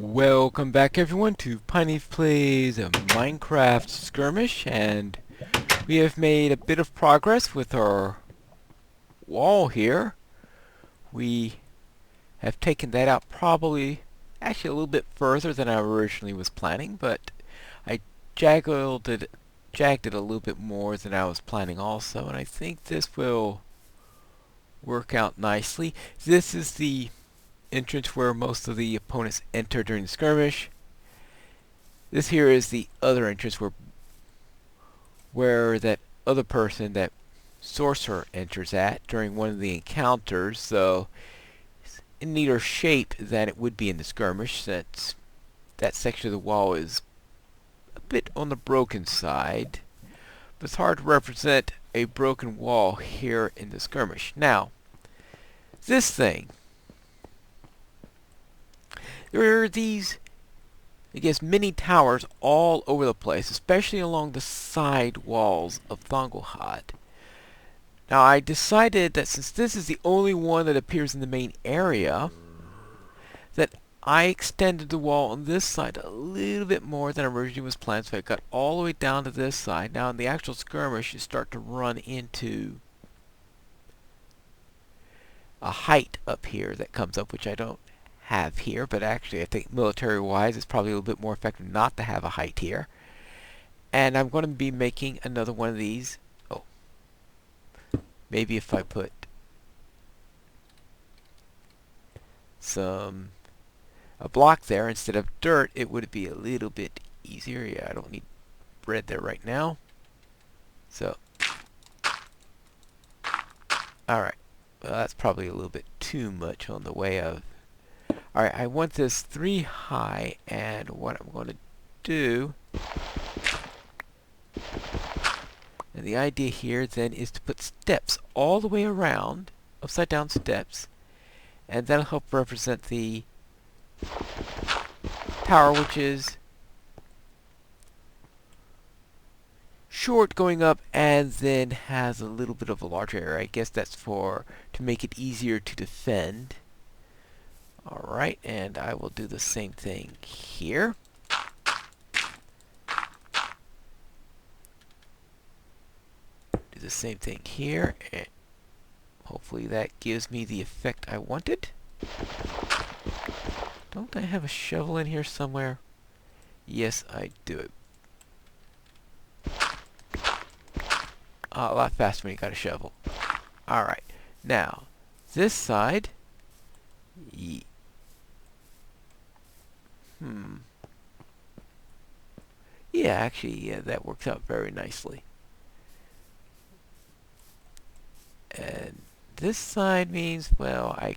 Welcome back everyone to Pineleaf Plays a Minecraft Skirmish, and we have made a bit of progress with our wall here. We have taken that out probably actually a little bit further than I originally was planning, but I jagged it a little bit more than I was planning also, and I think this will work out nicely. This is the entrance where most of the opponents enter during the skirmish. This here is the other entrance where that other person, that sorcerer, enters at during one of the encounters, so it's in neater shape than it would be in the skirmish, since that section of the wall is a bit on the broken side. But it's hard to represent a broken wall here in the skirmish. Now, this thing, there are these, I guess, mini towers all over the place, especially along the side walls of Thongolhad. Now, I decided that since this is the only one that appears in the main area, that I extended the wall on this side a little bit more than originally was planned, so I got all the way down to this side. Now, in the actual skirmish, you start to run into a height up here that comes up, which I don't have here, but actually I think military-wise it's probably a little bit more effective not to have a height here. And I'm going to be making another one of these. Oh, maybe if I put a block there instead of dirt, it would be a little bit easier. Yeah, I don't need bread there right now. So, alright. Well, that's probably a little bit too much on the way of... Alright, I want this 3 high, and what I'm going to do... And the idea here then is to put steps all the way around, upside down steps, and that'll help represent the tower, which is short going up and then has a little bit of a larger area. I guess that's to make it easier to defend. Alright, and I will do the same thing here. Do the same thing here, and hopefully that gives me the effect I wanted. Don't I have a shovel in here somewhere? Yes, I do. A lot faster when you got a shovel. Alright, now, this side... Yeah, actually, that works out very nicely. And this side means, well, I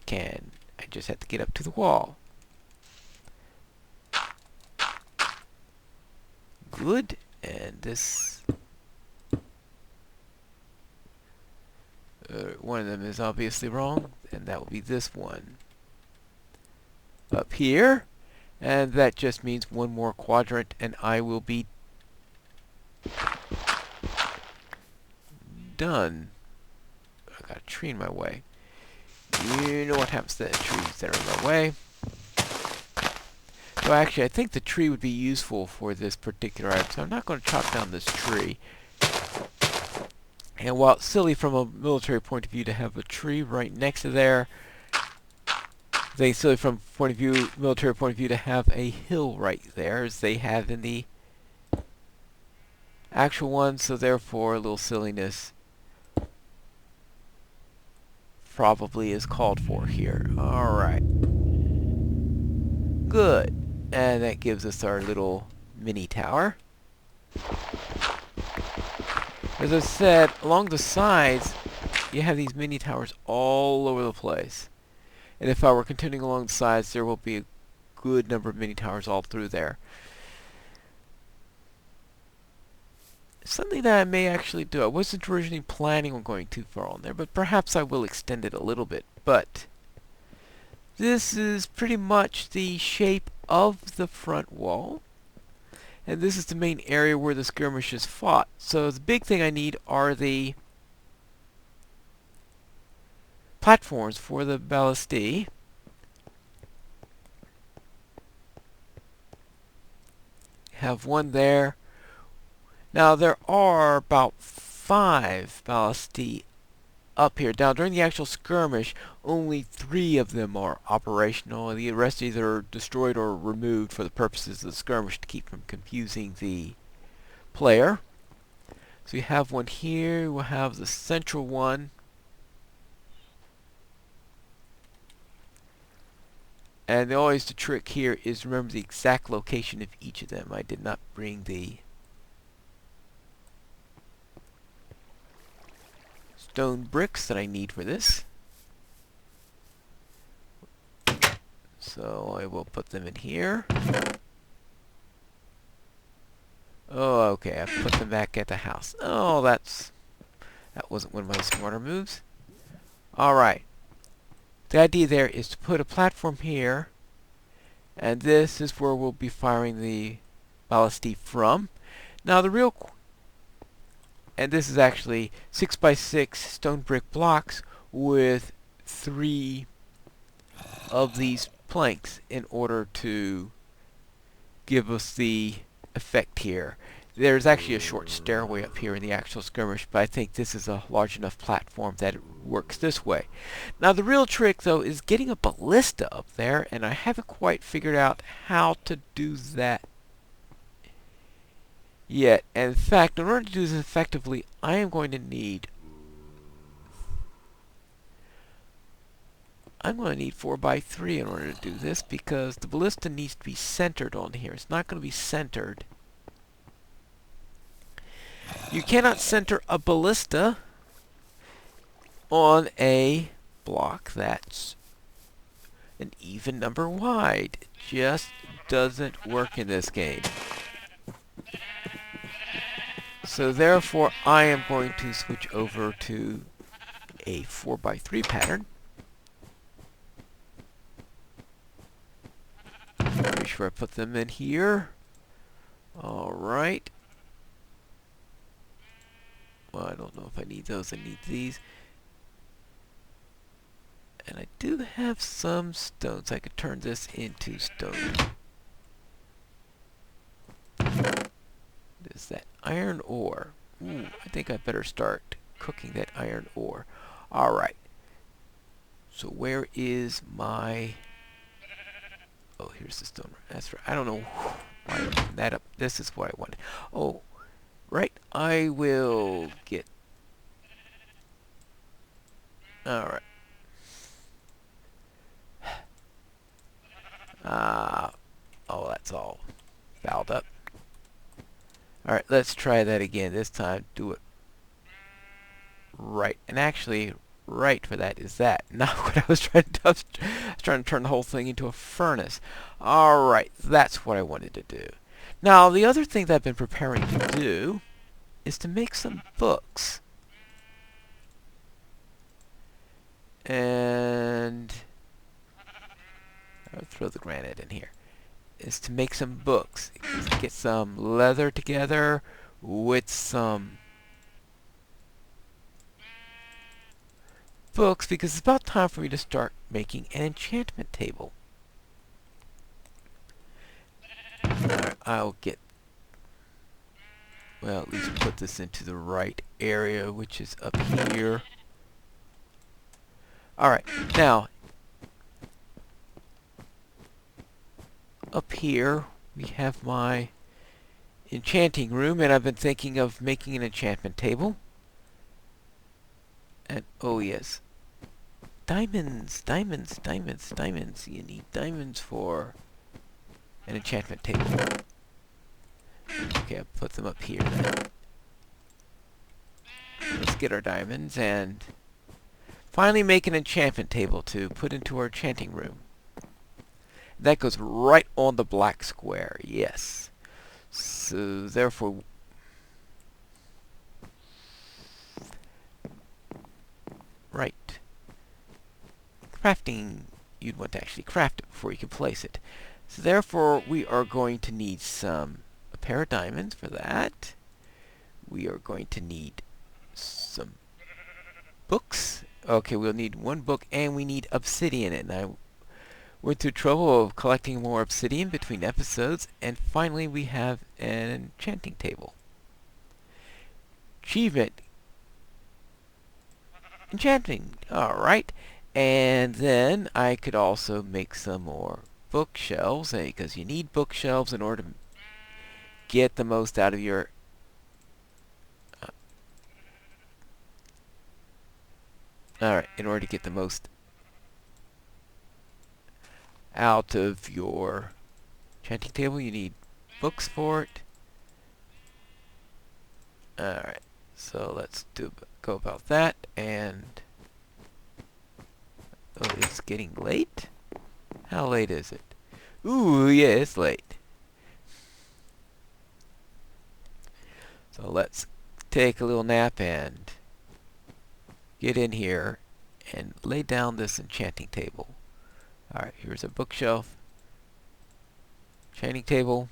just have to get up to the wall. Good. And this... one of them is obviously wrong, and that will be this one. Up here. And that just means one more quadrant, and I will be done. I got a tree in my way. You know what happens to the trees that are in my way. So actually, I think the tree would be useful for this particular item, so I'm not going to chop down this tree. And while it's silly from a military point of view to have a tree right next to there, I think it's silly from military point of view to have a hill right there, as they have in the actual one, so therefore a little silliness probably is called for here. Alright. Good. And that gives us our little mini tower. As I said, along the sides, you have these mini towers all over the place. And if I were continuing along the sides, there will be a good number of mini towers all through there. Something that I may actually do. I wasn't originally planning on going too far on there, but perhaps I will extend it a little bit. But this is pretty much the shape of the front wall. And this is the main area where the skirmishes fought. So the big thing I need are the platforms for the ballistae. have one there. Now there are about 5 ballistae up here. Now during the actual skirmish, only 3 of them are operational, and the rest either are destroyed or removed for the purposes of the skirmish to keep from confusing the player. So you have one here. We'll have the central one. And always the trick here is remember the exact location of each of them. I did not bring the stone bricks that I need for this. So I will put them in here. Oh, okay, I put them back at the house. Oh, that wasn't one of my smarter moves. Alright. The idea there is to put a platform here, and this is where we'll be firing the ballistae from. Now and this is actually 6x6 stone brick blocks with 3 of these planks in order to give us the effect here. There's actually a short stairway up here in the actual skirmish, but I think this is a large enough platform that it works this way. Now the real trick though is getting a ballista up there, and I haven't quite figured out how to do that yet. And in fact, in order to do this effectively, I am going to need 4x3 in order to do this, because the ballista needs to be centered on here. It's not going to be centered. You cannot center a ballista on a block that's an even number wide. It just doesn't work in this game. So therefore, I am going to switch over to a 4x3 pattern. Make sure I put them in here. Alright. Well, I don't know if I need those. I need these. And I do have some stones. I could turn this into stone. Is that iron ore? Ooh, I think I better start cooking that iron ore. Alright. So where is my... Oh, here's the stone. That's right. I don't know why I opened that up. This is what I wanted. Oh, right. I will get... Alright. Oh, that's all fouled up. Alright, let's try that again. This time, do it right. And actually, right for that is that. Not what I was trying to do. I was trying to turn the whole thing into a furnace. Alright, that's what I wanted to do. Now, the other thing that I've been preparing to do is to make some books. And I'll throw the granite in here. Is to make some books. Get some leather together with some books, because it's about time for me to start making an enchantment table. Alright, I'll get... Well, at least put this into the right area, which is up here. Alright, now... Up here, we have my enchanting room, and I've been thinking of making an enchantment table. And, oh yes, diamonds, diamonds, diamonds, diamonds. You need diamonds for an enchantment table. Okay, I'll put them up here then. Let's get our diamonds and finally make an enchantment table to put into our enchanting room. That goes right on the black square, yes. So therefore, right. Crafting, you'd want to actually craft it before you can place it. So therefore, we are going to need a pair of diamonds for that. We are going to need some books. Okay, we'll need one book, and we need obsidian. And Went through trouble of collecting more obsidian between episodes, and finally we have an enchanting table. Achievement. Enchanting. Alright. And then I could also make some more bookshelves, because you need bookshelves in order to get the most out of your alright, in order to get the most out of your enchanting table, you need books for it. Alright, so let's go about that. And oh, it's getting late? How late is it? Ooh, yeah, it's late. So let's take a little nap and get in here and lay down this enchanting table. Alright, here's a bookshelf. Enchanting table.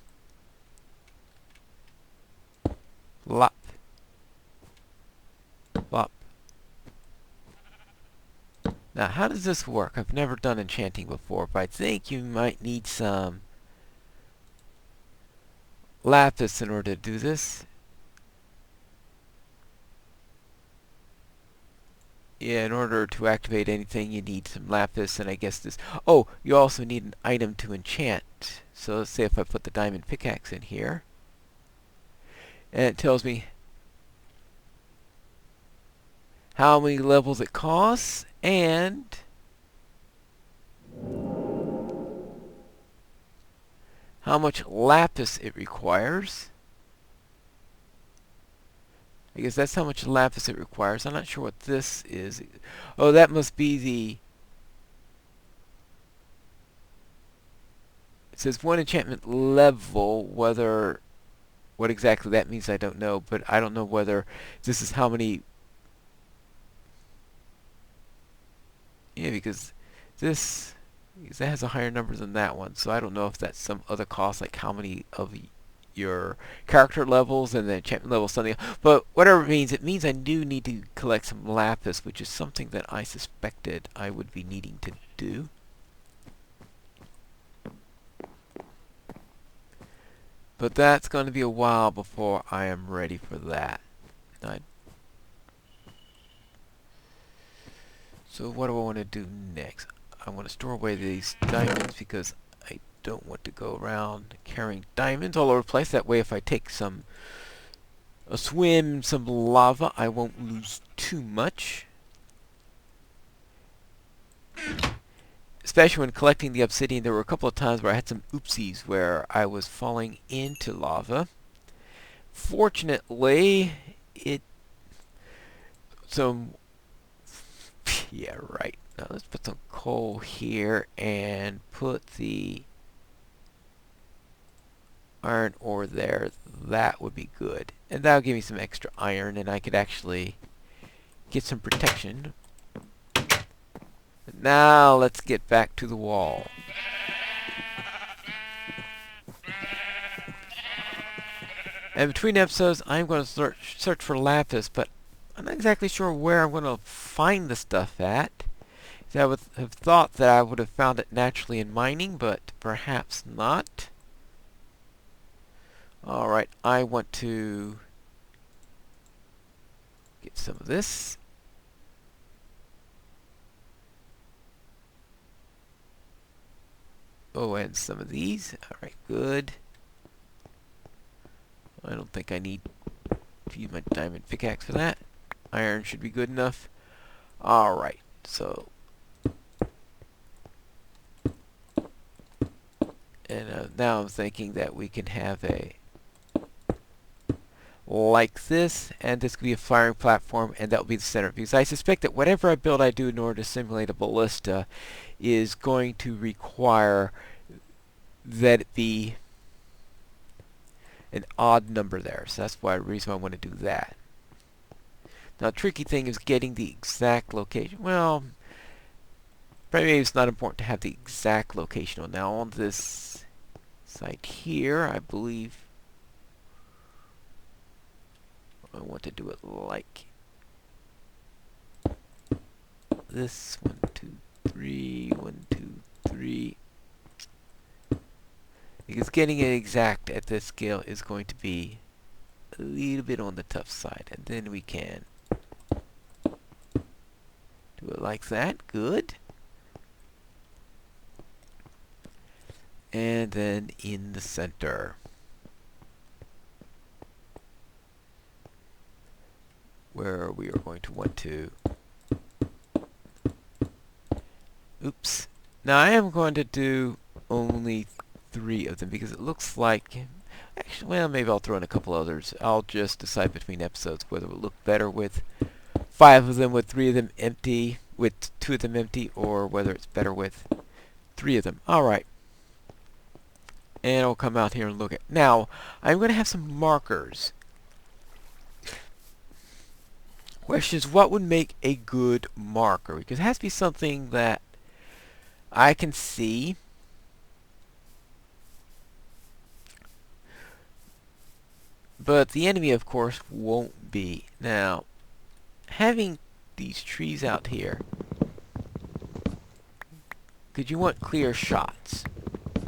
Lop. Lop. Now, how does this work? I've never done enchanting before, but I think you might need some lapis in order to do this. Yeah, in order to activate anything, you need some lapis, and I guess this... Oh, you also need an item to enchant. So let's say if I put the diamond pickaxe in here, and it tells me how many levels it costs, and how much lapis it requires. I guess that's how much lapis it requires. I'm not sure what this is. Oh, that must be the... It says one enchantment level. Whether... What exactly that means, I don't know. But I don't know whether this is how many... Yeah, because this... Because that has a higher number than that one. So I don't know if that's some other cost, like how many of your character levels and the enchantment level something. But whatever it means I do need to collect some lapis, which is something that I suspected I would be needing to do. But that's going to be a while before I am ready for that. So what do I want to do next? I want to store away these diamonds because I don't want to go around carrying diamonds all over the place. That way if I take a swim in some lava, I won't lose too much. Especially when collecting the obsidian, there were a couple of times where I had some oopsies where I was falling into lava. Fortunately, yeah, right. Now let's put some coal here and put the iron ore there. That would be good. And that'll give me some extra iron, and I could actually get some protection. Now let's get back to the wall. And between episodes, I'm going to search for lapis, but I'm not exactly sure where I'm going to find the stuff at. I would have thought that I would have found it naturally in mining, but perhaps not. Alright, I want to get some of this. Oh, and some of these. Alright, good. I don't think I need to use my diamond pickaxe for that. Iron should be good enough. Alright, so... And now I'm thinking that we can have a... like this, and this could be a firing platform, and that will be the center. Because I suspect that whatever I build I do in order to simulate a ballista is going to require that it be an odd number there. So that's why the reason I want to do that. Now, the tricky thing is getting the exact location. Well, maybe it's not important to have the exact location. Now, on this site here, I believe I want to do it like this. 1, 2, 3, 1, 2, 3. because getting it exact at this scale is going to be a little bit on the tough side. And then we can do it like that. Good. And then in the center, where we are going to want to... Oops. Now I am going to do only 3 of them because it looks like... Actually, well, maybe I'll throw in a couple others. I'll just decide between episodes whether it will look better with 5 of them with 3 of them empty, with 2 of them empty, or whether it's better with 3 of them. Alright. And I'll come out here and look at... Now, I'm going to have some markers. Question is, what would make a good marker? Because it has to be something that I can see. But the enemy, of course, won't be. Now, having these trees out here, because you want clear shots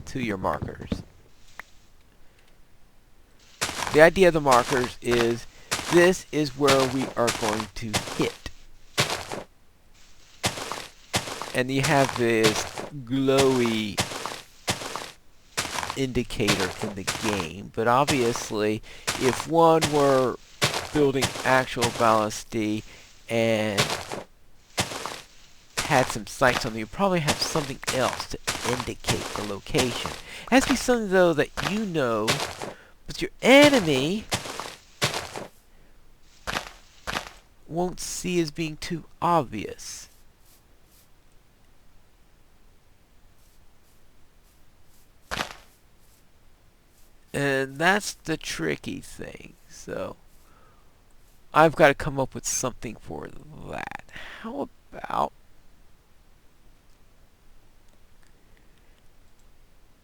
to your markers. The idea of the markers is this is where we are going to hit. And you have this glowy indicator in the game, but obviously if one were building actual ballistae and had some sights on them, you probably have something else to indicate the location. It has to be something though that you know, but your enemy won't see as being too obvious. And that's the tricky thing. So I've got to come up with something for that. How about...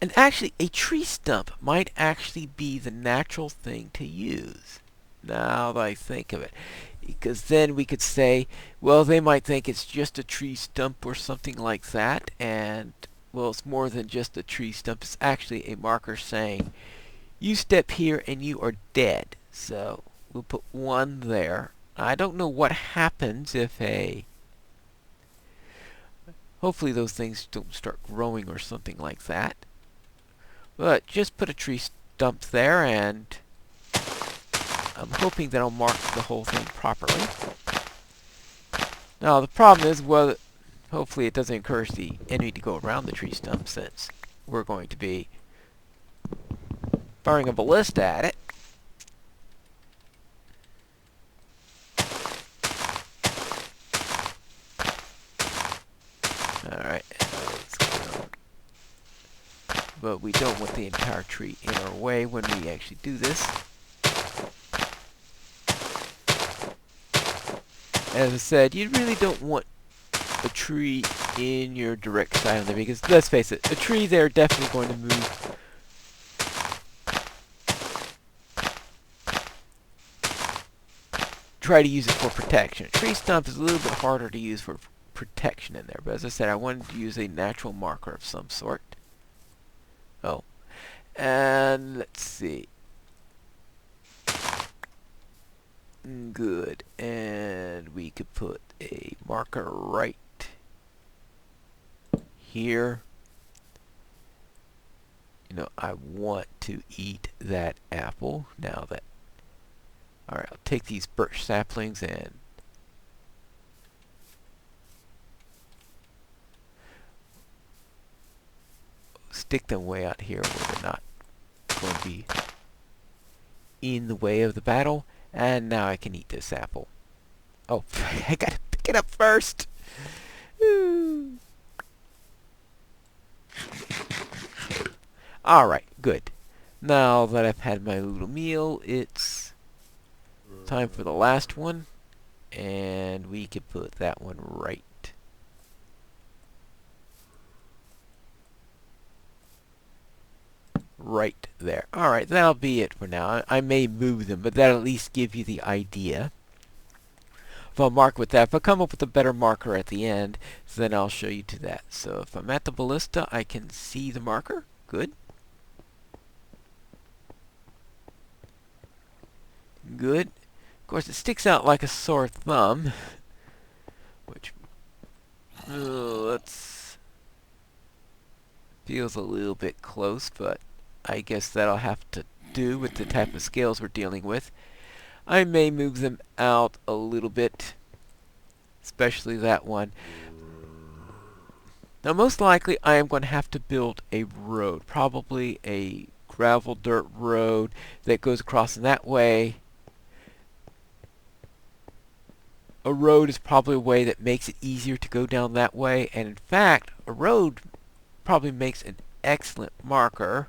And actually, a tree stump might actually be the natural thing to use, now that I think of it. Because then we could say, well, they might think it's just a tree stump or something like that. And, well, it's more than just a tree stump. It's actually a marker saying, you step here and you are dead. So we'll put 1 there. I don't know what happens if a... Hopefully those things don't start growing or something like that. But just put a tree stump there, and I'm hoping that I'll mark the whole thing properly. Now the problem is, well, hopefully it doesn't encourage the enemy to go around the tree stump, since we're going to be firing a ballista at it. Alright, let's go. But we don't want the entire tree in our way when we actually do this. As I said, you really don't want a tree in your direct side of there, because let's face it, a tree there definitely going to move. Try to use it for protection. A tree stump is a little bit harder to use for protection in there, but as I said, I wanted to use a natural marker of some sort. Oh, and let's see. Good, and we could put a marker right here. You know, I want to eat that apple now that... Alright, I'll take these birch saplings and stick them way out here where they're not going to be in the way of the battle. And now I can eat this apple. Oh, I gotta pick it up first! Alright, good. Now that I've had my little meal, it's time for the last one. And we can put that one right there. Alright, that'll be it for now. I may move them, but that'll at least give you the idea. If I'll mark with that, if I come up with a better marker at the end, then I'll show you to that. So if I'm at the ballista, I can see the marker. Good. Good. Of course, it sticks out like a sore thumb, which let's feels a little bit close, but I guess that'll have to do with the type of scales we're dealing with. I may move them out a little bit, especially that one. Now, most likely, I am going to have to build a road, probably a gravel dirt road that goes across in that way. A road is probably a way that makes it easier to go down that way, and in fact, a road probably makes an excellent marker.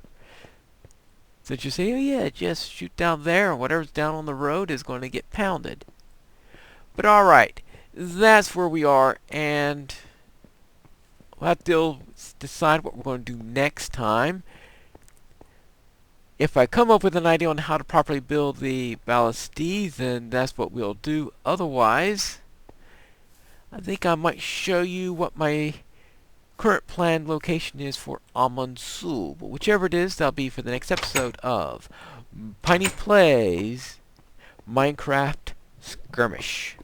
So you say, oh yeah, just shoot down there, and whatever's down on the road is going to get pounded. But alright, that's where we are, and we'll have to decide what we're going to do next time. If I come up with an idea on how to properly build the ballistae, then that's what we'll do. Otherwise, I think I might show you what my current planned location is for Amonsul. But whichever it is, that'll be for the next episode of Pineleaf Plays Minecraft Skirmish.